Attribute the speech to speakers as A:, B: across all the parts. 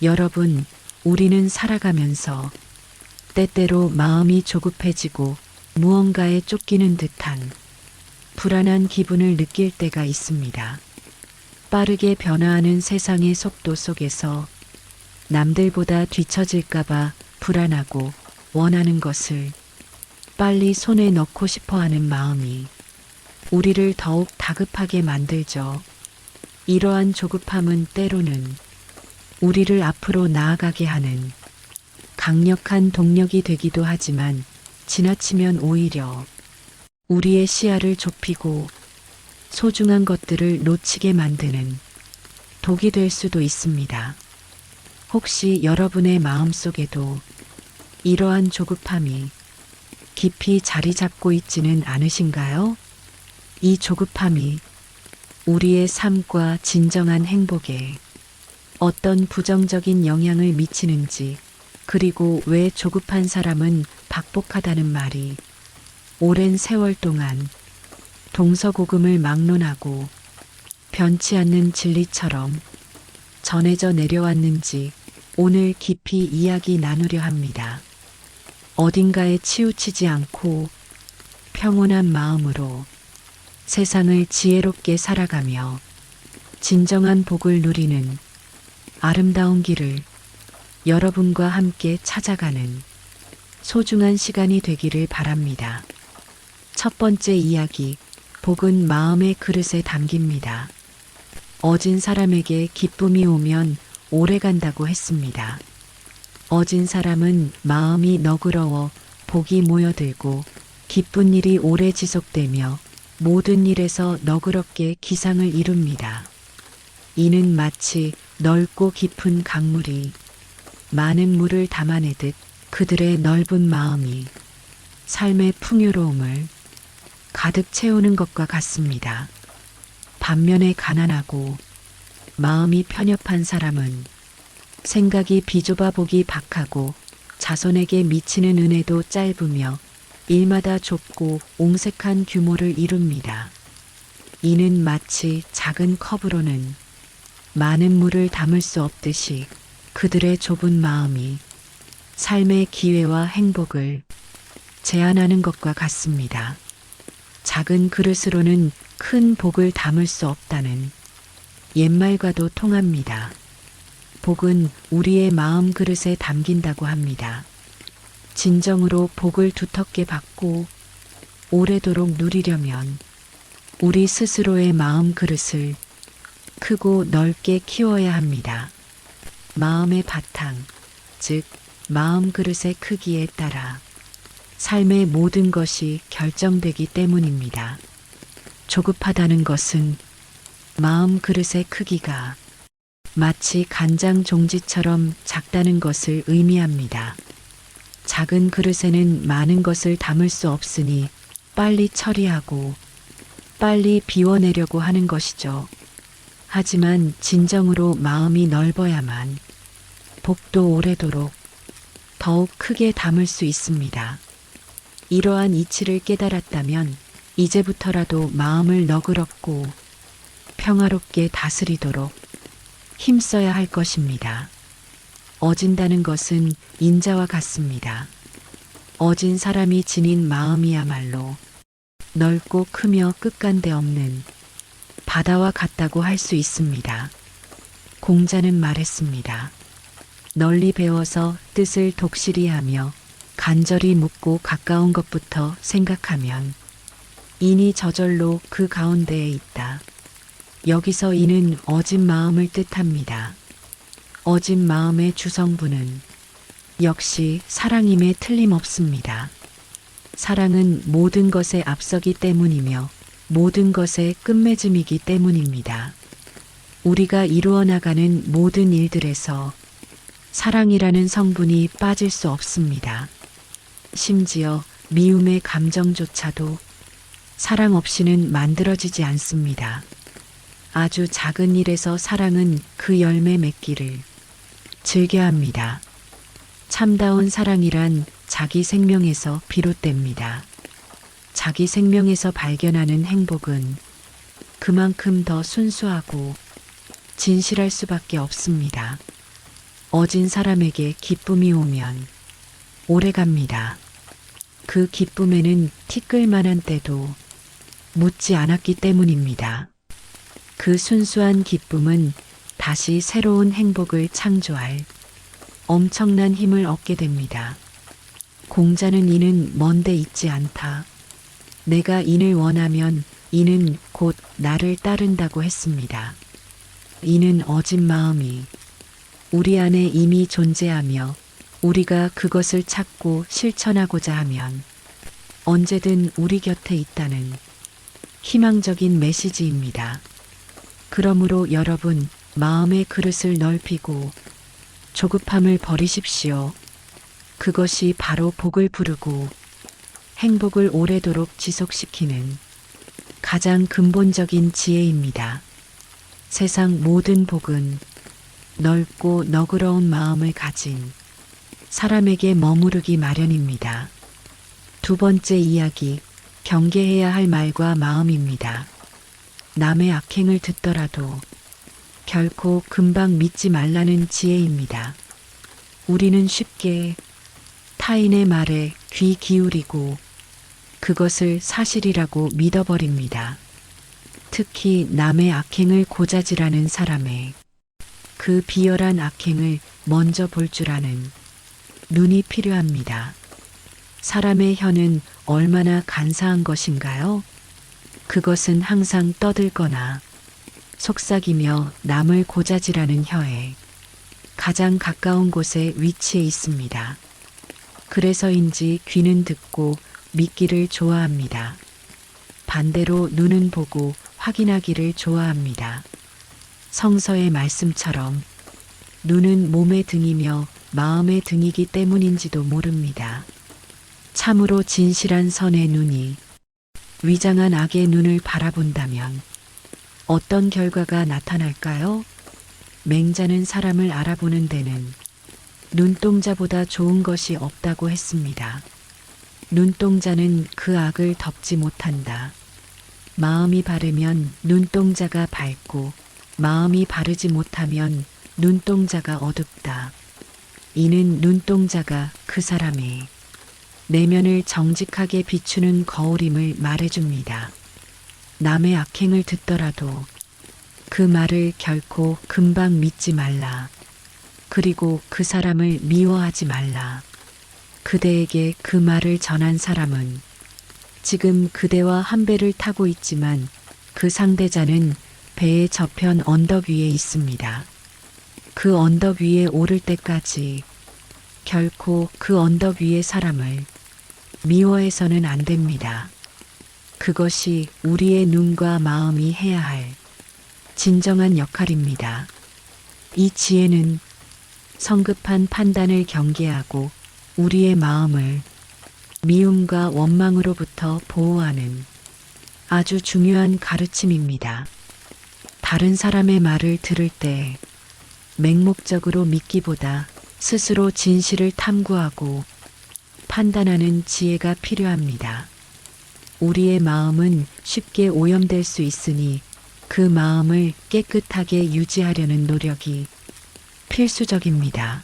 A: 여러분, 우리는 살아가면서 때때로 마음이 조급해지고 무언가에 쫓기는 듯한 불안한 기분을 느낄 때가 있습니다. 빠르게 변화하는 세상의 속도 속에서 남들보다 뒤처질까봐 불안하고 원하는 것을 빨리 손에 넣고 싶어 하는 마음이 우리를 더욱 다급하게 만들죠. 이러한 조급함은 때로는 우리를 앞으로 나아가게 하는 강력한 동력이 되기도 하지만 지나치면 오히려 우리의 시야를 좁히고 소중한 것들을 놓치게 만드는 독이 될 수도 있습니다. 혹시 여러분의 마음속에도 이러한 조급함이 깊이 자리 잡고 있지는 않으신가요? 이 조급함이 우리의 삶과 진정한 행복에 어떤 부정적인 영향을 미치는지, 그리고 왜 조급한 사람은 박복하다는 말이 오랜 세월 동안 동서고금을 막론하고 변치 않는 진리처럼 전해져 내려왔는지 오늘 깊이 이야기 나누려 합니다. 어딘가에 치우치지 않고 평온한 마음으로 세상을 지혜롭게 살아가며 진정한 복을 누리는 아름다운 길을 여러분과 함께 찾아가는 소중한 시간이 되기를 바랍니다. 첫 번째 이야기, 복은 마음의 그릇에 담깁니다. 어진 사람에게 기쁨이 오면 오래 간다고 했습니다. 어진 사람은 마음이 너그러워 복이 모여들고 기쁜 일이 오래 지속되며 모든 일에서 너그럽게 기상을 이룹니다. 이는 마치 넓고 깊은 강물이 많은 물을 담아내듯 그들의 넓은 마음이 삶의 풍요로움을 가득 채우는 것과 같습니다. 반면에 가난하고 마음이 편협한 사람은 생각이 비좁아 복이 박하고 자손에게 미치는 은혜도 짧으며 일마다 좁고 옹색한 규모를 이룹니다. 이는 마치 작은 컵으로는 많은 물을 담을 수 없듯이 그들의 좁은 마음이 삶의 기회와 행복을 제한하는 것과 같습니다. 작은 그릇으로는 큰 복을 담을 수 없다는 옛말과도 통합니다. 복은 우리의 마음 그릇에 담긴다고 합니다. 진정으로 복을 두텁게 받고 오래도록 누리려면 우리 스스로의 마음 그릇을 크고 넓게 키워야 합니다. 마음의 바탕, 즉 마음 그릇의 크기에 따라 삶의 모든 것이 결정되기 때문입니다. 조급하다는 것은 마음 그릇의 크기가 마치 간장 종지처럼 작다는 것을 의미합니다. 작은 그릇에는 많은 것을 담을 수 없으니 빨리 처리하고 빨리 비워내려고 하는 것이죠. 하지만 진정으로 마음이 넓어야만 복도 오래도록 더욱 크게 담을 수 있습니다. 이러한 이치를 깨달았다면 이제부터라도 마음을 너그럽고 평화롭게 다스리도록 힘써야 할 것입니다. 어진다는 것은 인자와 같습니다. 어진 사람이 지닌 마음이야말로 넓고 크며 끝간데 없는 바다와 같다고 할 수 있습니다. 공자는 말했습니다. 널리 배워서 뜻을 독실히 하며 간절히 묻고 가까운 것부터 생각하면 인이 저절로 그 가운데에 있다. 여기서 이는 어진 마음을 뜻합니다. 어진 마음의 주성분은 역시 사랑임에 틀림없습니다. 사랑은 모든 것에 앞서기 때문이며 모든 것의 끝맺음이기 때문입니다. 우리가 이루어 나가는 모든 일들에서 사랑이라는 성분이 빠질 수 없습니다. 심지어 미움의 감정조차도 사랑 없이는 만들어지지 않습니다. 아주 작은 일에서 사랑은 그 열매 맺기를 즐겨야 합니다. 참다운 사랑이란 자기 생명에서 비롯됩니다. 자기 생명에서 발견하는 행복은 그만큼 더 순수하고 진실할 수밖에 없습니다. 어진 사람에게 기쁨이 오면 오래 갑니다. 그 기쁨에는 티끌만한 때도 묻지 않았기 때문입니다. 그 순수한 기쁨은 다시 새로운 행복을 창조할 엄청난 힘을 얻게 됩니다. 공자는 이는 먼데 있지 않다. 내가 인을 원하면 이는 곧 나를 따른다고 했습니다. 이는 어진 마음이 우리 안에 이미 존재하며 우리가 그것을 찾고 실천하고자 하면 언제든 우리 곁에 있다는 희망적인 메시지입니다. 그러므로 여러분, 마음의 그릇을 넓히고 조급함을 버리십시오. 그것이 바로 복을 부르고 행복을 오래도록 지속시키는 가장 근본적인 지혜입니다. 세상 모든 복은 넓고 너그러운 마음을 가진 사람에게 머무르기 마련입니다. 두 번째 이야기, 경계해야 할 말과 마음입니다. 남의 악행을 듣더라도 결코 금방 믿지 말라는 지혜입니다. 우리는 쉽게 타인의 말에 귀 기울이고 그것을 사실이라고 믿어버립니다. 특히 남의 악행을 고자질하는 사람의 그 비열한 악행을 먼저 볼 줄 아는 눈이 필요합니다. 사람의 혀는 얼마나 간사한 것인가요? 그것은 항상 떠들거나 속삭이며 남을 고자질하는 혀에 가장 가까운 곳에 위치해 있습니다. 그래서인지 귀는 듣고 믿기를 좋아합니다. 반대로 눈은 보고 확인하기를 좋아합니다. 성서의 말씀처럼 눈은 몸의 등이며 마음의 등이기 때문인지도 모릅니다. 참으로 진실한 선의 눈이 위장한 악의 눈을 바라본다면 어떤 결과가 나타날까요? 맹자는 사람을 알아보는 데는 눈동자보다 좋은 것이 없다고 했습니다. 눈동자는 그 악을 덮지 못한다. 마음이 바르면 눈동자가 밝고 마음이 바르지 못하면 눈동자가 어둡다. 이는 눈동자가 그 사람의 내면을 정직하게 비추는 거울임을 말해줍니다. 남의 악행을 듣더라도 그 말을 결코 금방 믿지 말라. 그리고 그 사람을 미워하지 말라. 그대에게 그 말을 전한 사람은 지금 그대와 한 배를 타고 있지만 그 상대자는 배의 저편 언덕 위에 있습니다. 그 언덕 위에 오를 때까지 결코 그 언덕 위의 사람을 미워해서는 안 됩니다. 그것이 우리의 눈과 마음이 해야 할 진정한 역할입니다. 이 지혜는 성급한 판단을 경계하고 우리의 마음을 미움과 원망으로부터 보호하는 아주 중요한 가르침입니다. 다른 사람의 말을 들을 때 맹목적으로 믿기보다 스스로 진실을 탐구하고 판단하는 지혜가 필요합니다. 우리의 마음은 쉽게 오염될 수 있으니 그 마음을 깨끗하게 유지하려는 노력이 필수적입니다.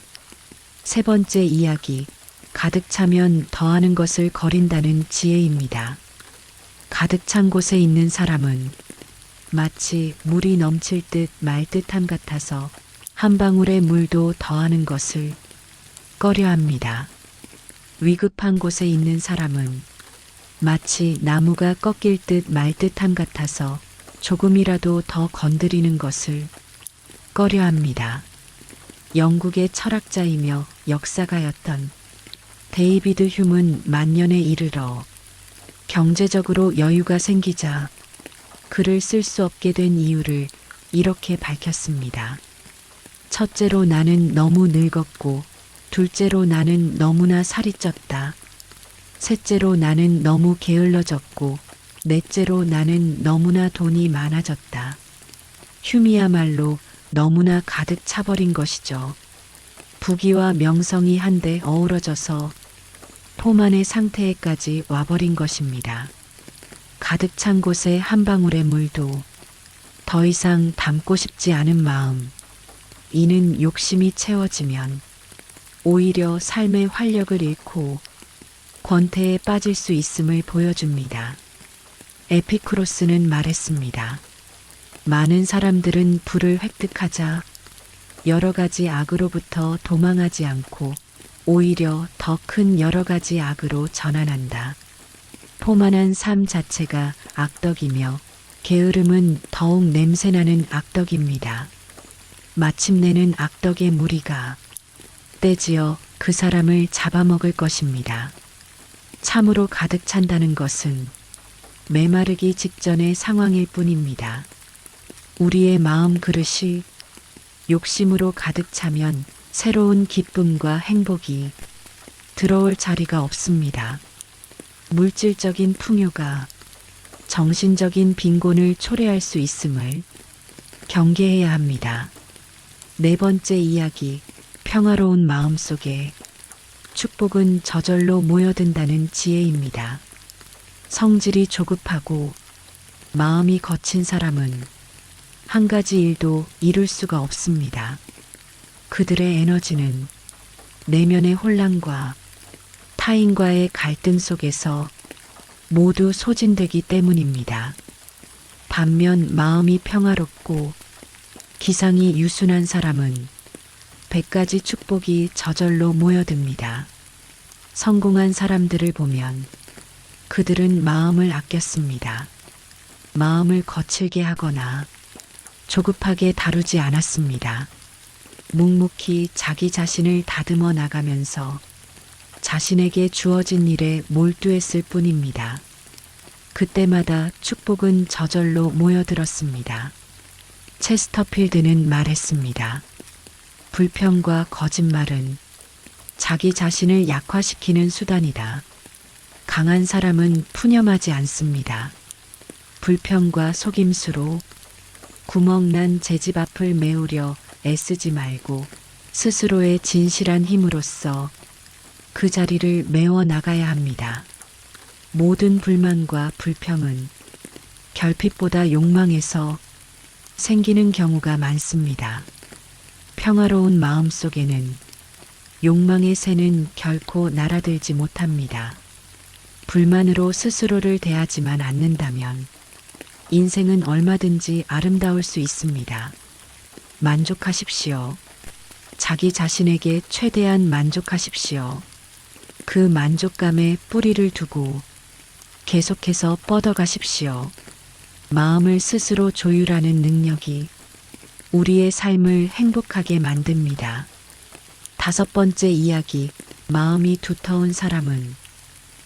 A: 세 번째 이야기, 가득 차면 더하는 것을 거린다는 지혜입니다. 가득 찬 곳에 있는 사람은 마치 물이 넘칠 듯 말 듯함 같아서 한 방울의 물도 더하는 것을 꺼려합니다. 위급한 곳에 있는 사람은 마치 나무가 꺾일 듯 말 듯함 같아서 조금이라도 더 건드리는 것을 꺼려합니다. 영국의 철학자이며 역사가였던 데이비드 휴문 만년에 이르러 경제적으로 여유가 생기자 글을 쓸 수 없게 된 이유를 이렇게 밝혔습니다. 첫째로 나는 너무 늙었고, 둘째로 나는 너무나 살이 쪘다. 셋째로 나는 너무 게을러졌고, 넷째로 나는 너무나 돈이 많아졌다. 휴미야말로 너무나 가득 차버린 것이죠. 부귀와 명성이 한데 어우러져서 포만의 상태에까지 와버린 것입니다. 가득 찬 곳에 한 방울의 물도 더 이상 담고 싶지 않은 마음. 이는 욕심이 채워지면 오히려 삶의 활력을 잃고 권태에 빠질 수 있음을 보여줍니다. 에피쿠로스는 말했습니다. 많은 사람들은 부를 획득하자 여러 가지 악으로부터 도망하지 않고 오히려 더 큰 여러 가지 악으로 전환한다. 포만한 삶 자체가 악덕이며 게으름은 더욱 냄새나는 악덕입니다. 마침내는 악덕의 무리가 떼지어 그 사람을 잡아먹을 것입니다. 참으로 가득 찬다는 것은 메마르기 직전의 상황일 뿐입니다. 우리의 마음 그릇이 욕심으로 가득 차면 새로운 기쁨과 행복이 들어올 자리가 없습니다. 물질적인 풍요가 정신적인 빈곤을 초래할 수 있음을 경계해야 합니다. 네 번째 이야기, 평화로운 마음 속에 축복은 저절로 모여든다는 지혜입니다. 성질이 조급하고 마음이 거친 사람은 한 가지 일도 이룰 수가 없습니다. 그들의 에너지는 내면의 혼란과 타인과의 갈등 속에서 모두 소진되기 때문입니다. 반면 마음이 평화롭고 기상이 유순한 사람은 100가지 축복이 저절로 모여듭니다. 성공한 사람들을 보면 그들은 마음을 아꼈습니다. 마음을 거칠게 하거나 조급하게 다루지 않았습니다. 묵묵히 자기 자신을 다듬어 나가면서 자신에게 주어진 일에 몰두했을 뿐입니다. 그때마다 축복은 저절로 모여들었습니다. 체스터필드는 말했습니다. 불평과 거짓말은 자기 자신을 약화시키는 수단이다. 강한 사람은 푸념하지 않습니다. 불평과 속임수로 구멍난 제 집 앞을 메우려 애쓰지 말고 스스로의 진실한 힘으로써 그 자리를 메워 나가야 합니다. 모든 불만과 불평은 결핍보다 욕망에서 생기는 경우가 많습니다. 평화로운 마음 속에는 욕망의 새는 결코 날아들지 못합니다. 불만으로 스스로를 대하지만 않는다면 인생은 얼마든지 아름다울 수 있습니다. 만족하십시오. 자기 자신에게 최대한 만족하십시오. 그 만족감에 뿌리를 두고 계속해서 뻗어가십시오. 마음을 스스로 조율하는 능력이 우리의 삶을 행복하게 만듭니다. 다섯 번째 이야기, 마음이 두터운 사람은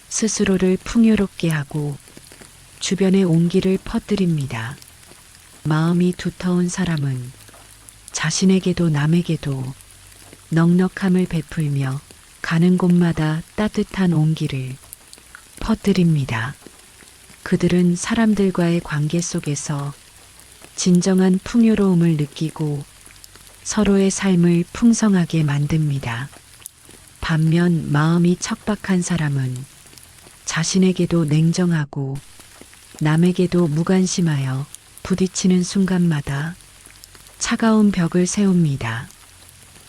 A: 스스로를 풍요롭게 하고 주변의 온기를 퍼뜨립니다. 마음이 두터운 사람은 자신에게도 남에게도 넉넉함을 베풀며 가는 곳마다 따뜻한 온기를 퍼뜨립니다. 그들은 사람들과의 관계 속에서 진정한 풍요로움을 느끼고 서로의 삶을 풍성하게 만듭니다. 반면 마음이 척박한 사람은 자신에게도 냉정하고 남에게도 무관심하여 부딪히는 순간마다 차가운 벽을 세웁니다.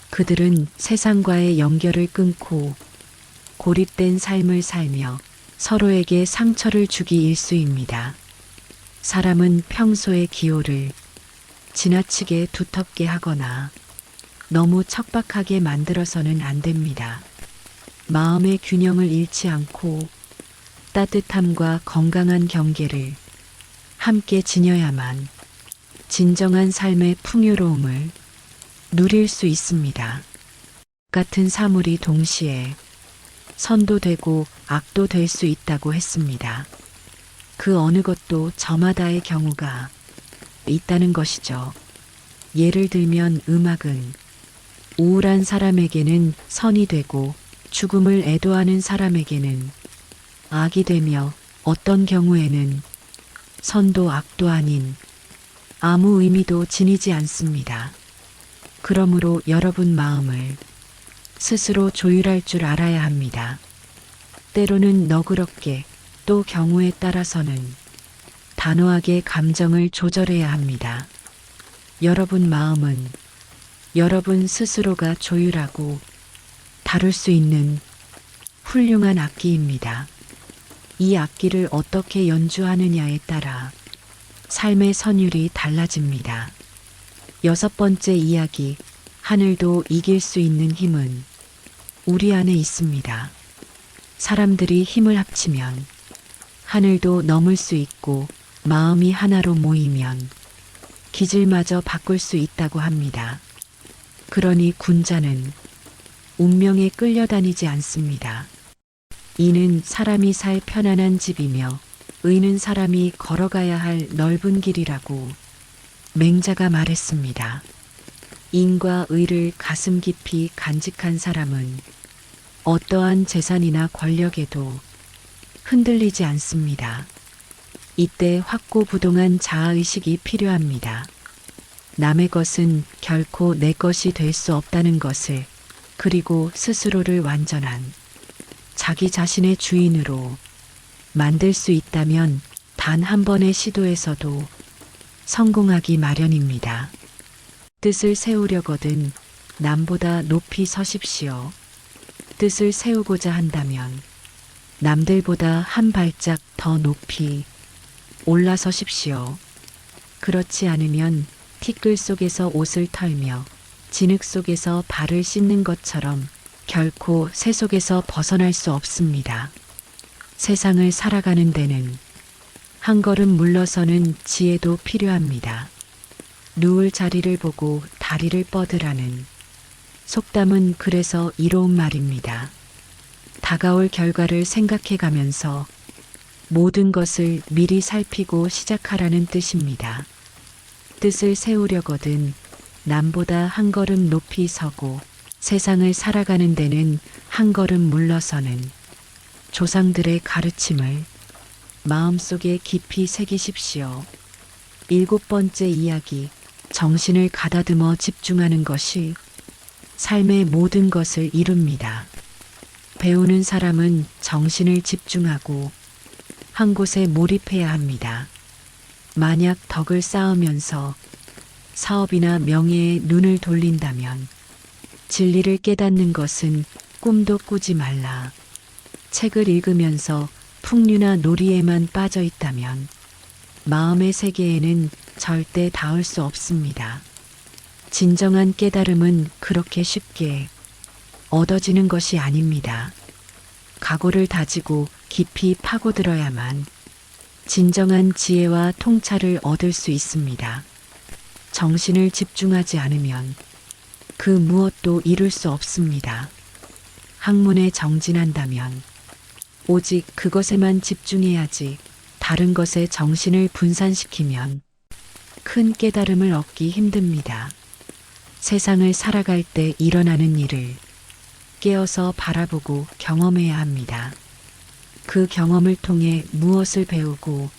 A: 그들은 세상과의 연결을 끊고 고립된 삶을 살며 서로에게 상처를 주기 일쑤입니다. 사람은 평소의 기호를 지나치게 두텁게 하거나 너무 척박하게 만들어서는 안 됩니다. 마음의 균형을 잃지 않고 따뜻함과 건강한 경계를 함께 지녀야만 진정한 삶의 풍요로움을 누릴 수 있습니다. 같은 사물이 동시에 선도 되고 악도 될 수 있다고 했습니다. 그 어느 것도 저마다의 경우가 있다는 것이죠. 예를 들면 음악은 우울한 사람에게는 선이 되고 죽음을 애도하는 사람에게는 악이 되며 어떤 경우에는 선도 악도 아닌 아무 의미도 지니지 않습니다. 그러므로 여러분 마음을 스스로 조율할 줄 알아야 합니다. 때로는 너그럽게 또 경우에 따라서는 단호하게 감정을 조절해야 합니다. 여러분 마음은 여러분 스스로가 조율하고 다룰 수 있는 훌륭한 악기입니다. 이 악기를 어떻게 연주하느냐에 따라 삶의 선율이 달라집니다. 6번째 이야기, 하늘도 이길 수 있는 힘은 우리 안에 있습니다. 사람들이 힘을 합치면 하늘도 넘을 수 있고 마음이 하나로 모이면 기질마저 바꿀 수 있다고 합니다. 그러니 군자는 운명에 끌려다니지 않습니다. 이는 사람이 살 편안한 집이며 의는 사람이 걸어가야 할 넓은 길이라고 맹자가 말했습니다. 인과 의를 가슴 깊이 간직한 사람은 어떠한 재산이나 권력에도 흔들리지 않습니다. 이때 확고부동한 자아의식이 필요합니다. 남의 것은 결코 내 것이 될 수 없다는 것을, 그리고 스스로를 완전한 자기 자신의 주인으로 만들 수 있다면 단 한 번의 시도에서도 성공하기 마련입니다. 뜻을 세우려거든 남보다 높이 서십시오. 뜻을 세우고자 한다면 남들보다 한 발짝 더 높이 올라서십시오. 그렇지 않으면 티끌 속에서 옷을 털며 진흙 속에서 발을 씻는 것처럼 결코 새 속에서 벗어날 수 없습니다. 세상을 살아가는 데는 한 걸음 물러서는 지혜도 필요합니다. 누울 자리를 보고 다리를 뻗으라는 속담은 그래서 이로운 말입니다. 다가올 결과를 생각해 가면서 모든 것을 미리 살피고 시작하라는 뜻입니다. 뜻을 세우려거든 남보다 한 걸음 높이 서고 세상을 살아가는 데는 한 걸음 물러서는 조상들의 가르침을 마음속에 깊이 새기십시오. 7번째 이야기, 정신을 가다듬어 집중하는 것이 삶의 모든 것을 이룹니다. 배우는 사람은 정신을 집중하고 한 곳에 몰입해야 합니다. 만약 덕을 쌓으면서 사업이나 명예에 눈을 돌린다면 진리를 깨닫는 것은 꿈도 꾸지 말라. 책을 읽으면서 풍류나 놀이에만 빠져 있다면 마음의 세계에는 절대 닿을 수 없습니다. 진정한 깨달음은 그렇게 쉽게 얻어지는 것이 아닙니다. 각오를 다지고 깊이 파고들어야만 진정한 지혜와 통찰을 얻을 수 있습니다. 정신을 집중하지 않으면 그 무엇도 이룰 수 없습니다. 학문에 정진한다면 오직 그것에만 집중해야지 다른 것에 정신을 분산시키면 큰 깨달음을 얻기 힘듭니다. 세상을 살아갈 때 일어나는 일을 깨어서 바라보고 경험해야 합니다. 그 경험을 통해 무엇을 배우고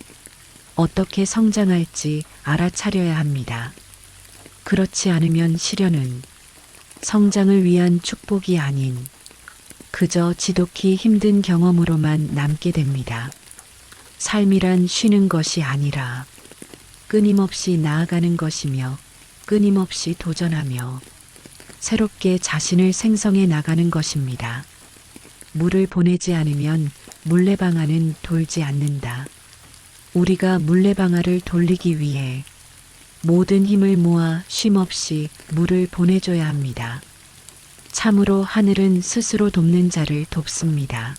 A: 어떻게 성장할지 알아차려야 합니다. 그렇지 않으면 시련은 성장을 위한 축복이 아닌 그저 지독히 힘든 경험으로만 남게 됩니다. 삶이란 쉬는 것이 아니라 끊임없이 나아가는 것이며 끊임없이 도전하며 새롭게 자신을 생성해 나가는 것입니다. 물을 보내지 않으면 물레방아는 돌지 않는다. 우리가 물레방아를 돌리기 위해 모든 힘을 모아 쉼없이 물을 보내줘야 합니다. 참으로 하늘은 스스로 돕는 자를 돕습니다.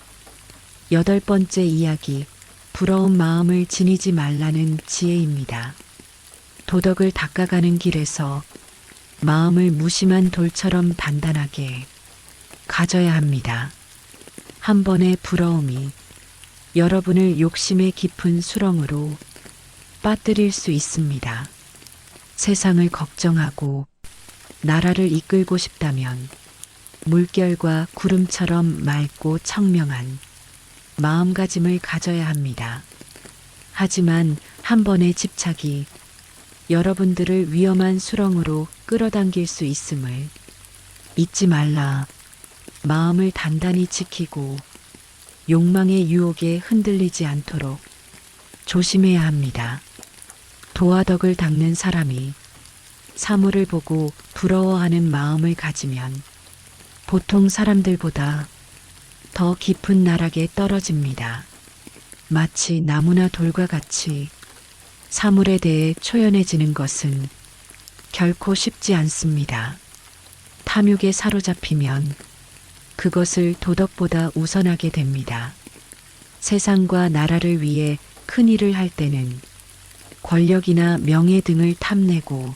A: 8번째 이야기, 부러운 마음을 지니지 말라는 지혜입니다. 도덕을 닦아가는 길에서 마음을 무심한 돌처럼 단단하게 가져야 합니다. 한 번의 부러움이 여러분을 욕심의 깊은 수렁으로 빠뜨릴 수 있습니다. 세상을 걱정하고 나라를 이끌고 싶다면 물결과 구름처럼 맑고 청명한 마음가짐을 가져야 합니다. 하지만 한 번의 집착이 여러분들을 위험한 수렁으로 끌어당길 수 있음을 잊지 말라. 마음을 단단히 지키고 욕망의 유혹에 흔들리지 않도록 조심해야 합니다. 도화덕을 닦는 사람이 사물을 보고 부러워하는 마음을 가지면 보통 사람들보다 더 깊은 나락에 떨어집니다. 마치 나무나 돌과 같이 사물에 대해 초연해지는 것은 결코 쉽지 않습니다. 탐욕에 사로잡히면 그것을 도덕보다 우선하게 됩니다. 세상과 나라를 위해 큰 일을 할 때는 권력이나 명예 등을 탐내고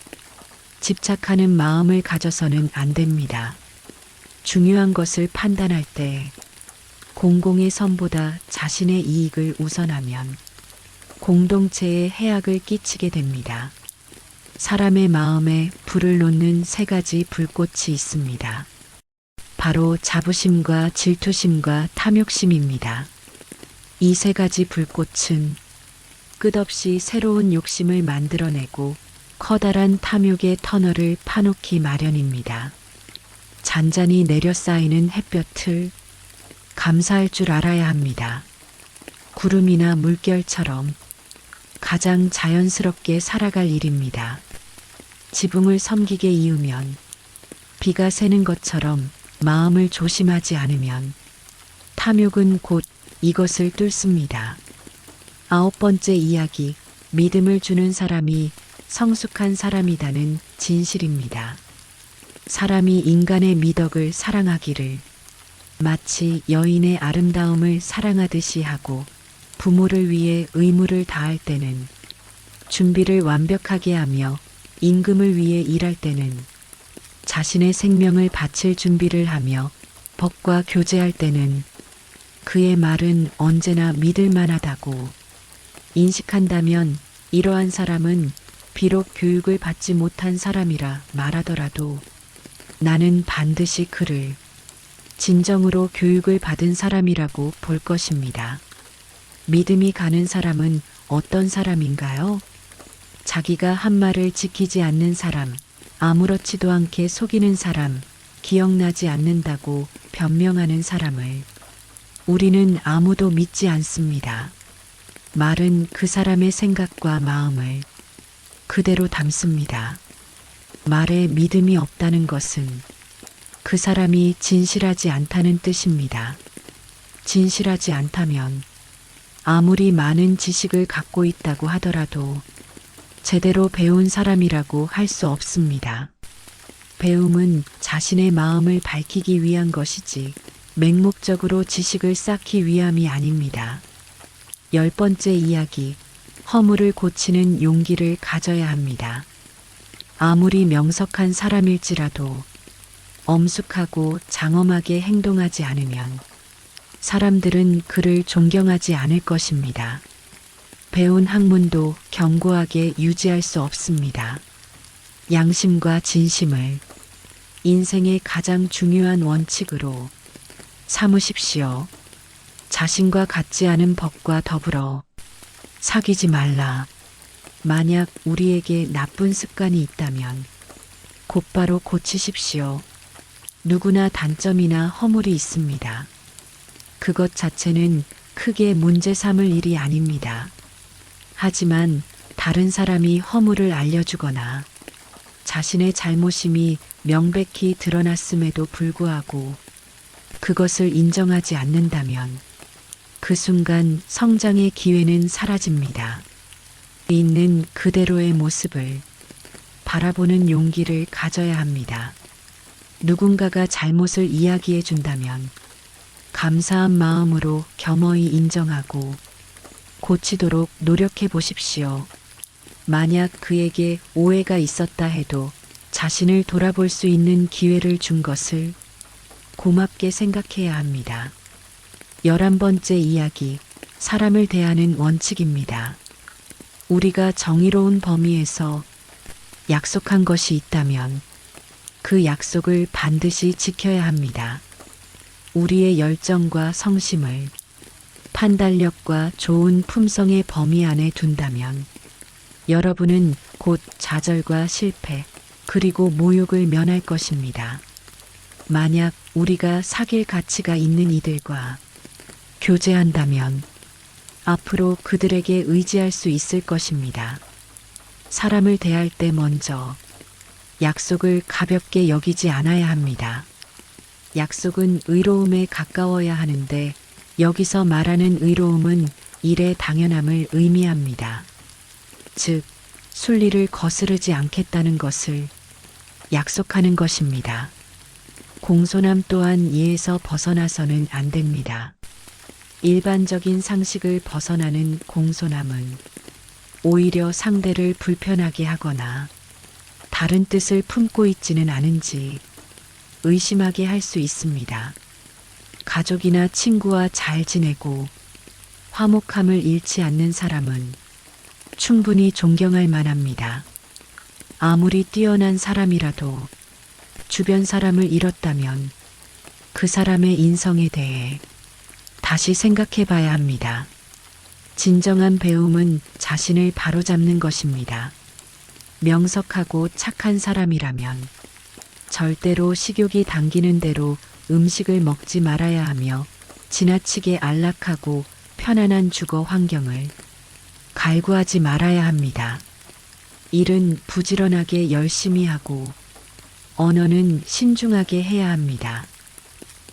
A: 집착하는 마음을 가져서는 안 됩니다. 중요한 것을 판단할 때 공공의 선보다 자신의 이익을 우선하면 공동체에 해악을 끼치게 됩니다. 사람의 마음에 불을 놓는 세 가지 불꽃이 있습니다. 바로 자부심과 질투심과 탐욕심입니다. 이 세 가지 불꽃은 끝없이 새로운 욕심을 만들어내고 커다란 탐욕의 터널을 파놓기 마련입니다. 잔잔히 내려쌓이는 햇볕을 감사할 줄 알아야 합니다. 구름이나 물결처럼 가장 자연스럽게 살아갈 일입니다. 지붕을 섬기게 이으면 비가 새는 것처럼 마음을 조심하지 않으면 탐욕은 곧 이것을 뚫습니다. 9번째 이야기, 믿음을 주는 사람이 성숙한 사람이다는 진실입니다. 사람이 인간의 미덕을 사랑하기를 마치 여인의 아름다움을 사랑하듯이 하고 부모를 위해 의무를 다할 때는 준비를 완벽하게 하며 임금을 위해 일할 때는 자신의 생명을 바칠 준비를 하며 법과 교제할 때는 그의 말은 언제나 믿을 만하다고 인식한다면 이러한 사람은 비록 교육을 받지 못한 사람이라 말하더라도 나는 반드시 그를 진정으로 교육을 받은 사람이라고 볼 것입니다. 믿음이 가는 사람은 어떤 사람인가요? 자기가 한 말을 지키지 않는 사람, 아무렇지도 않게 속이는 사람, 기억나지 않는다고 변명하는 사람을 우리는 아무도 믿지 않습니다. 말은 그 사람의 생각과 마음을 그대로 담습니다. 말에 믿음이 없다는 것은 그 사람이 진실하지 않다는 뜻입니다. 진실하지 않다면 아무리 많은 지식을 갖고 있다고 하더라도 제대로 배운 사람이라고 할 수 없습니다. 배움은 자신의 마음을 밝히기 위한 것이지 맹목적으로 지식을 쌓기 위함이 아닙니다. 10번째 이야기, 허물을 고치는 용기를 가져야 합니다. 아무리 명석한 사람일지라도 엄숙하고 장엄하게 행동하지 않으면 사람들은 그를 존경하지 않을 것입니다. 배운 학문도 견고하게 유지할 수 없습니다. 양심과 진심을 인생의 가장 중요한 원칙으로 삼으십시오. 자신과 같지 않은 법과 더불어 사귀지 말라. 만약 우리에게 나쁜 습관이 있다면 곧바로 고치십시오. 누구나 단점이나 허물이 있습니다. 그것 자체는 크게 문제 삼을 일이 아닙니다. 하지만 다른 사람이 허물을 알려주거나 자신의 잘못임이 명백히 드러났음에도 불구하고 그것을 인정하지 않는다면 그 순간 성장의 기회는 사라집니다. 있는 그대로의 모습을 바라보는 용기를 가져야 합니다. 누군가가 잘못을 이야기해 준다면 감사한 마음으로 겸허히 인정하고 고치도록 노력해 보십시오. 만약 그에게 오해가 있었다 해도 자신을 돌아볼 수 있는 기회를 준 것을 고맙게 생각해야 합니다. 11번째 이야기, 사람을 대하는 원칙입니다. 우리가 정의로운 범위에서 약속한 것이 있다면 그 약속을 반드시 지켜야 합니다. 우리의 열정과 성심을 판단력과 좋은 품성의 범위 안에 둔다면 여러분은 곧 좌절과 실패 그리고 모욕을 면할 것입니다. 만약 우리가 사귈 가치가 있는 이들과 교제한다면 앞으로 그들에게 의지할 수 있을 것입니다. 사람을 대할 때 먼저 약속을 가볍게 여기지 않아야 합니다. 약속은 의로움에 가까워야 하는데 여기서 말하는 의로움은 일의 당연함을 의미합니다. 즉, 순리를 거스르지 않겠다는 것을 약속하는 것입니다. 공손함 또한 이에서 벗어나서는 안 됩니다. 일반적인 상식을 벗어나는 공손함은 오히려 상대를 불편하게 하거나 다른 뜻을 품고 있지는 않은지 의심하게 할 수 있습니다. 가족이나 친구와 잘 지내고 화목함을 잃지 않는 사람은 충분히 존경할 만합니다. 아무리 뛰어난 사람이라도 주변 사람을 잃었다면 그 사람의 인성에 대해 다시 생각해 봐야 합니다. 진정한 배움은 자신을 바로잡는 것입니다. 명석하고 착한 사람이라면 절대로 식욕이 당기는 대로 음식을 먹지 말아야 하며 지나치게 안락하고 편안한 주거 환경을 갈구하지 말아야 합니다. 일은 부지런하게 열심히 하고 언어는 신중하게 해야 합니다.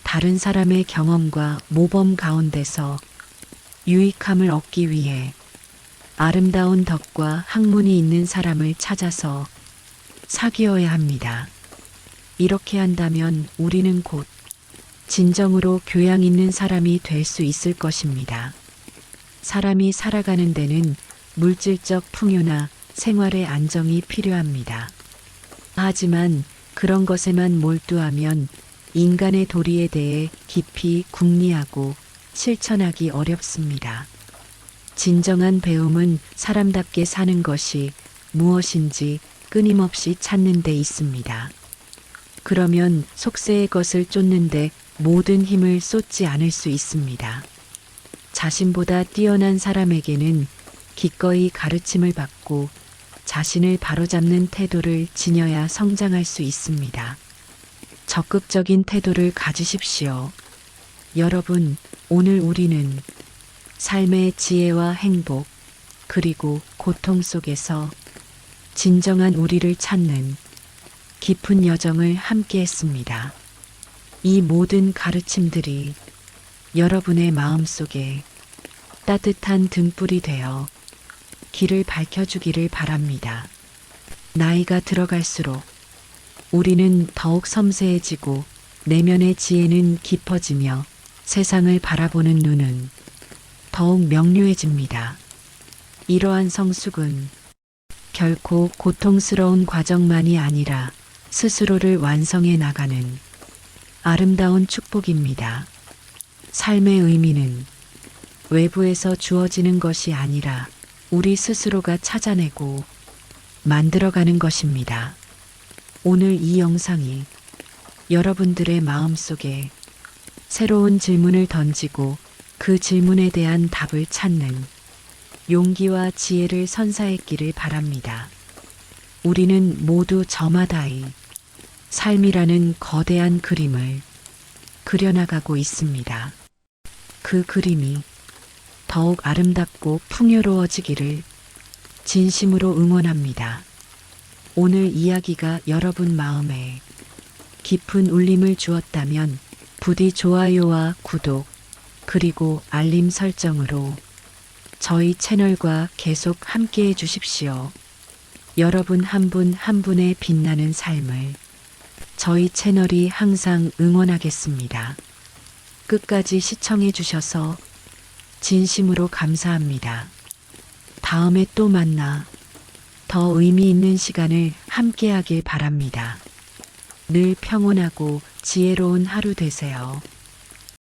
A: 다른 사람의 경험과 모범 가운데서 유익함을 얻기 위해 아름다운 덕과 학문이 있는 사람을 찾아서 사귀어야 합니다. 이렇게 한다면 우리는 곧 진정으로 교양 있는 사람이 될 수 있을 것입니다. 사람이 살아가는 데는 물질적 풍요나 생활의 안정이 필요합니다. 하지만 그런 것에만 몰두하면 인간의 도리에 대해 깊이 궁리하고 실천하기 어렵습니다. 진정한 배움은 사람답게 사는 것이 무엇인지 끊임없이 찾는 데 있습니다. 그러면 속세의 것을 쫓는데 모든 힘을 쏟지 않을 수 있습니다. 자신보다 뛰어난 사람에게는 기꺼이 가르침을 받고 자신을 바로잡는 태도를 지녀야 성장할 수 있습니다. 적극적인 태도를 가지십시오. 여러분, 오늘 우리는 삶의 지혜와 행복, 그리고 고통 속에서 진정한 우리를 찾는 깊은 여정을 함께 했습니다. 이 모든 가르침들이 여러분의 마음속에 따뜻한 등불이 되어 길을 밝혀주기를 바랍니다. 나이가 들어갈수록 우리는 더욱 섬세해지고 내면의 지혜는 깊어지며 세상을 바라보는 눈은 더욱 명료해집니다. 이러한 성숙은 결코 고통스러운 과정만이 아니라 스스로를 완성해 나가는 아름다운 축복입니다. 삶의 의미는 외부에서 주어지는 것이 아니라 우리 스스로가 찾아내고 만들어가는 것입니다. 오늘 이 영상이 여러분들의 마음속에 새로운 질문을 던지고 그 질문에 대한 답을 찾는 용기와 지혜를 선사했기를 바랍니다. 우리는 모두 저마다의 삶이라는 거대한 그림을 그려나가고 있습니다. 그 그림이 더욱 아름답고 풍요로워지기를 진심으로 응원합니다. 오늘 이야기가 여러분 마음에 깊은 울림을 주었다면 부디 좋아요와 구독, 그리고 알림 설정으로 저희 채널과 계속 함께 해주십시오. 여러분 한 분 한 분의 빛나는 삶을 저희 채널이 항상 응원하겠습니다. 끝까지 시청해 주셔서 진심으로 감사합니다. 다음에 또 만나 더 의미 있는 시간을 함께 하길 바랍니다. 늘 평온하고 지혜로운 하루 되세요.